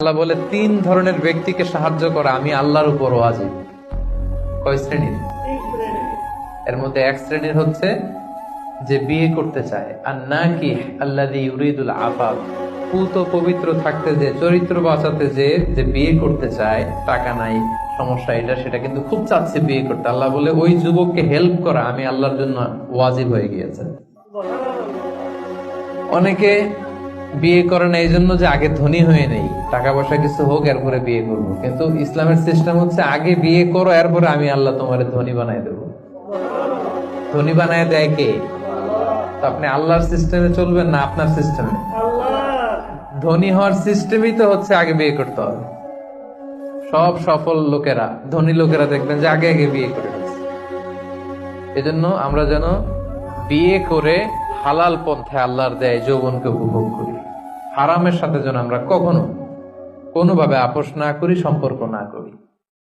আল্লাহ বলে 3 ধরনের ব্যক্তিকে সাহায্য করা আমি আল্লাহর উপর ওয়াজিব। কয় শ্রেণীর? এর মধ্যে এক শ্রেণীর হচ্ছে যে বিয়ে করতে চায়, আর নাকি আল্লাযী ইউরিদুল আফাফ, পুত পবিত্র থাকতে যে, চরিত্র বাঁচাতে যে বিয়ে করতে চায়, টাকা নাই, সমস্যা এটা সেটা, কিন্তু খুব চাচ্ছে বিয়ে করতে। আল্লাহ বলে ওই যুবককে হেল্প করা আমি আল্লাহর জন্য ওয়াজিব হয়ে গিয়েছে। অনেকে বিয়ে করে না এই জন্য যে আগে ধনী হয়ে নেই, টাকা পয়সা কিছু হোক এরপরে বিয়ে করবো, কিন্তু ইসলামের সিস্টেম হচ্ছে আগে বিয়ে করো, এরপরে আমি আল্লাহ তোমার ধনী বানাই দেবো। ধনী বানায় দেয় কে? আপনি আল্লাহর সিস্টেমে চলবেন না আপনার সিস্টেমে? ধনী হওয়ার সিস্টেমই তো হচ্ছে আগে বিয়ে করতে হবে। সব সফল লোকেরা, ধনী লোকেরা দেখবেন যে আগে আগে বিয়ে করে ফেলছে। এজন্য আমরা যেন বিয়ে করে হালাল পন্থায় আল্লাহর দেয় যৌবনকে উপভোগ করি। হারামের সাথে যেন আমরা কখনো কোনোভাবে আপোষ না করি, সম্পর্ক না করি।